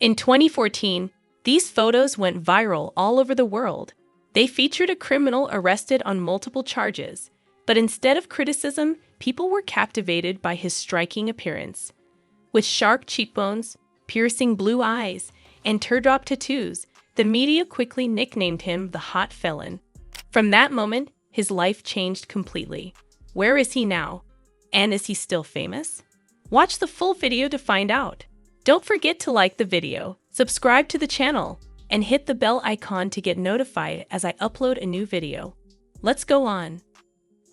In 2014, these photos went viral all over the world. They featured a criminal arrested on multiple charges, but instead of criticism, people were captivated by his striking appearance. With sharp cheekbones, piercing blue eyes, and teardrop tattoos, the media quickly nicknamed him the Hot Felon. From that moment, his life changed completely. Where is he now? And is he still famous? Watch the full video to find out. Don't forget to like the video, subscribe to the channel, and hit the bell icon to get notified as I upload a new video. Let's go on.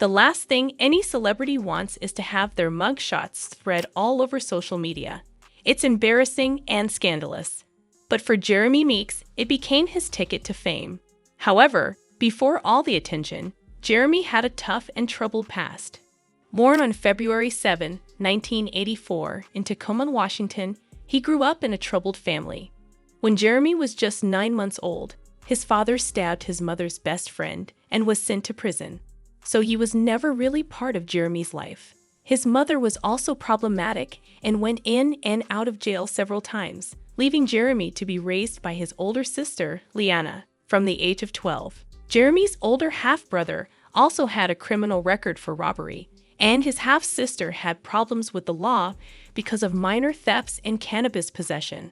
The last thing any celebrity wants is to have their mugshots spread all over social media. It's embarrassing and scandalous. But for Jeremy Meeks, it became his ticket to fame. However, before all the attention, Jeremy had a tough and troubled past. Born on February 7, 1984, in Tacoma, Washington, he grew up in a troubled family. When Jeremy was just 9 months old, his father stabbed his mother's best friend and was sent to prison. So he was never really part of Jeremy's life. His mother was also problematic and went in and out of jail several times, leaving Jeremy to be raised by his older sister, Leanna, from the age of 12. Jeremy's older half-brother also had a criminal record for robbery, and his half-sister had problems with the law because of minor thefts and cannabis possession.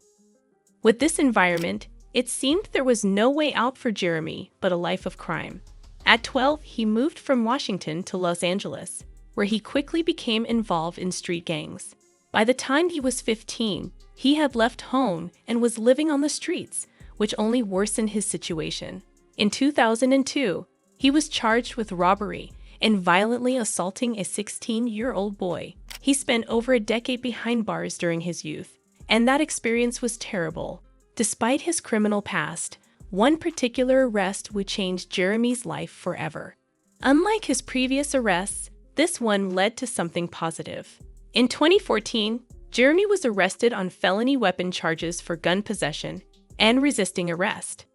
With this environment, it seemed there was no way out for Jeremy but a life of crime. At 12, he moved from Washington to Los Angeles, where he quickly became involved in street gangs. By the time he was 15, he had left home and was living on the streets, which only worsened his situation. In 2002, he was charged with robbery and violently assaulting a 16-year-old boy. He spent over a decade behind bars during his youth, and that experience was terrible. Despite his criminal past, one particular arrest would change Jeremy's life forever. Unlike his previous arrests, this one led to something positive. In 2014, Jeremy was arrested on felony weapon charges for gun possession and resisting arrest.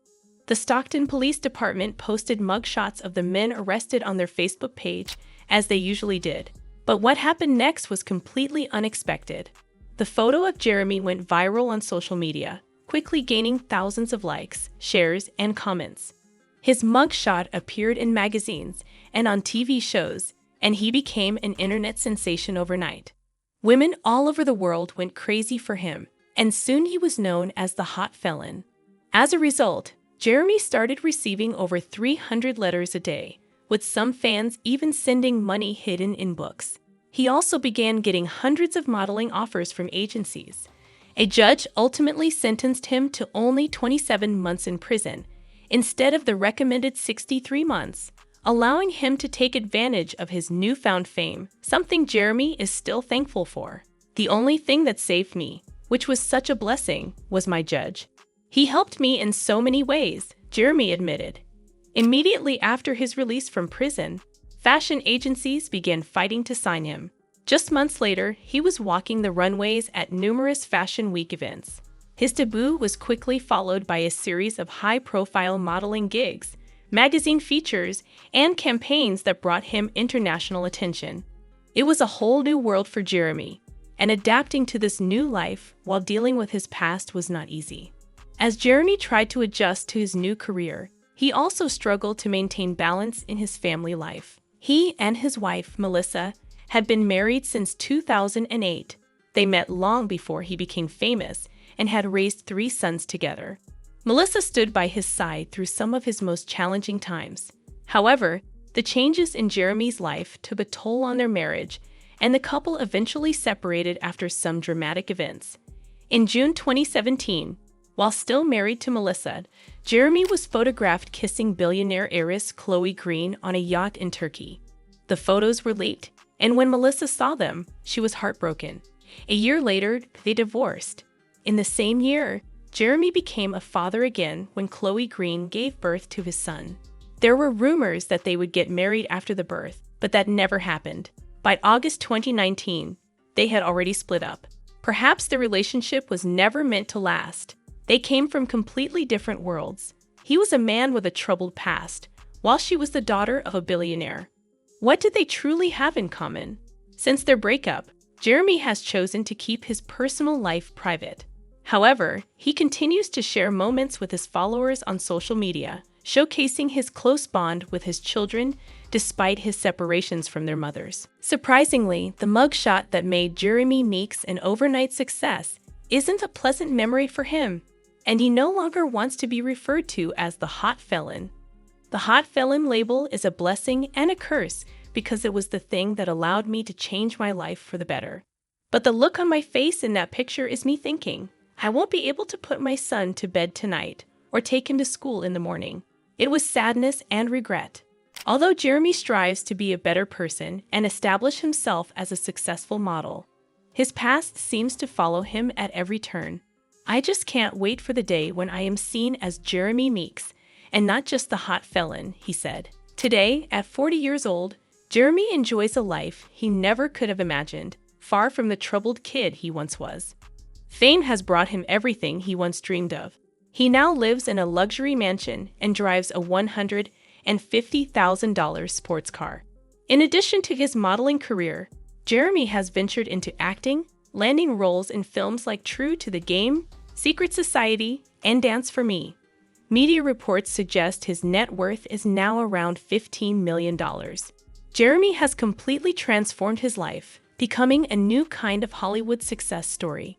The Stockton Police Department posted mugshots of the men arrested on their Facebook page, as they usually did. But what happened next was completely unexpected. The photo of Jeremy went viral on social media, quickly gaining thousands of likes, shares, and comments. His mugshot appeared in magazines and on TV shows, and he became an internet sensation overnight. Women all over the world went crazy for him, and soon he was known as the Hot Felon. As a result, Jeremy started receiving over 300 letters a day, with some fans even sending money hidden in books. He also began getting hundreds of modeling offers from agencies. A judge ultimately sentenced him to only 27 months in prison, instead of the recommended 63 months, allowing him to take advantage of his newfound fame, something Jeremy is still thankful for. The only thing that saved me, which was such a blessing, was my judge. He helped me in so many ways, Jeremy admitted. Immediately after his release from prison, fashion agencies began fighting to sign him. Just months later, he was walking the runways at numerous Fashion Week events. His debut was quickly followed by a series of high-profile modeling gigs, magazine features, and campaigns that brought him international attention. It was a whole new world for Jeremy, and adapting to this new life while dealing with his past was not easy. As Jeremy tried to adjust to his new career, he also struggled to maintain balance in his family life. He and his wife, Melissa, had been married since 2008. They met long before he became famous and had raised 3 sons together. Melissa stood by his side through some of his most challenging times. However, the changes in Jeremy's life took a toll on their marriage, and the couple eventually separated after some dramatic events. In June 2017, while still married to Melissa, Jeremy was photographed kissing billionaire heiress Chloe Green on a yacht in Turkey. The photos were leaked, and when Melissa saw them, she was heartbroken. A year later, they divorced. In the same year, Jeremy became a father again when Chloe Green gave birth to his son. There were rumors that they would get married after the birth, but that never happened. By August 2019, they had already split up. Perhaps the relationship was never meant to last. They came from completely different worlds. He was a man with a troubled past, while she was the daughter of a billionaire. What did they truly have in common? Since their breakup, Jeremy has chosen to keep his personal life private. However, he continues to share moments with his followers on social media, showcasing his close bond with his children despite his separations from their mothers. Surprisingly, the mugshot that made Jeremy Meeks an overnight success isn't a pleasant memory for him, and he no longer wants to be referred to as the Hot Felon. The Hot Felon label is a blessing and a curse because it was the thing that allowed me to change my life for the better. But the look on my face in that picture is me thinking, I won't be able to put my son to bed tonight or take him to school in the morning. It was sadness and regret. Although Jeremy strives to be a better person and establish himself as a successful model, his past seems to follow him at every turn. I just can't wait for the day when I am seen as Jeremy Meeks and not just the Hot Felon, he said. Today, at 40 years old, Jeremy enjoys a life he never could have imagined, far from the troubled kid he once was. Fame has brought him everything he once dreamed of. He now lives in a luxury mansion and drives a $150,000 sports car. In addition to his modeling career, Jeremy has ventured into acting, landing roles in films like True to the Game, Secret Society, and Dance for Me. Media reports suggest his net worth is now around $15 million. Jeremy has completely transformed his life, becoming a new kind of Hollywood success story.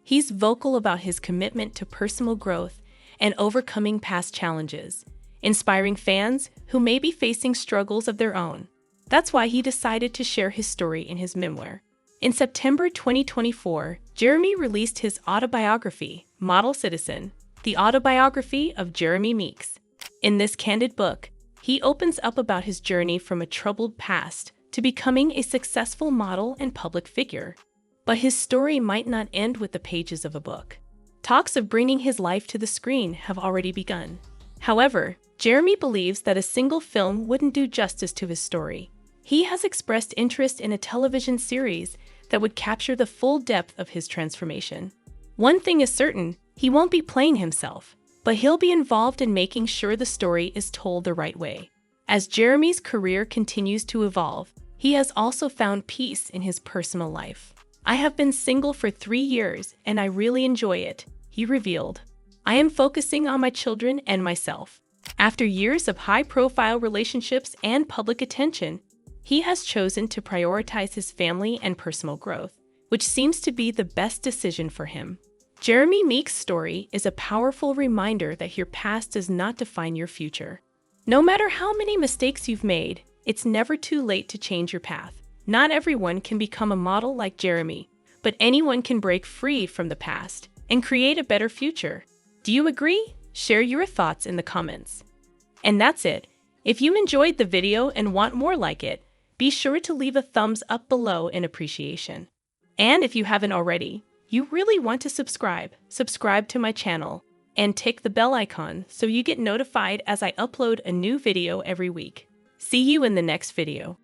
He's vocal about his commitment to personal growth and overcoming past challenges, inspiring fans who may be facing struggles of their own. That's why he decided to share his story in his memoir. In September 2024, Jeremy released his autobiography, Model Citizen, the autobiography of Jeremy Meeks. In this candid book, he opens up about his journey from a troubled past to becoming a successful model and public figure. But his story might not end with the pages of a book. Talks of bringing his life to the screen have already begun. However, Jeremy believes that a single film wouldn't do justice to his story. He has expressed interest in a television series that would capture the full depth of his transformation. One thing is certain, he won't be playing himself, but he'll be involved in making sure the story is told the right way. As Jeremy's career continues to evolve, he has also found peace in his personal life. I have been single for 3 years and I really enjoy it, he revealed. I am focusing on my children and myself. After years of high-profile relationships and public attention, he has chosen to prioritize his family and personal growth, which seems to be the best decision for him. Jeremy Meeks' story is a powerful reminder that your past does not define your future. No matter how many mistakes you've made, it's never too late to change your path. Not everyone can become a model like Jeremy, but anyone can break free from the past and create a better future. Do you agree? Share your thoughts in the comments. And that's it. If you enjoyed the video and want more like it, be sure to leave a thumbs up below in appreciation. And if you haven't already, you really want to subscribe to my channel and tick the bell icon so you get notified as I upload a new video every week. See you in the next video.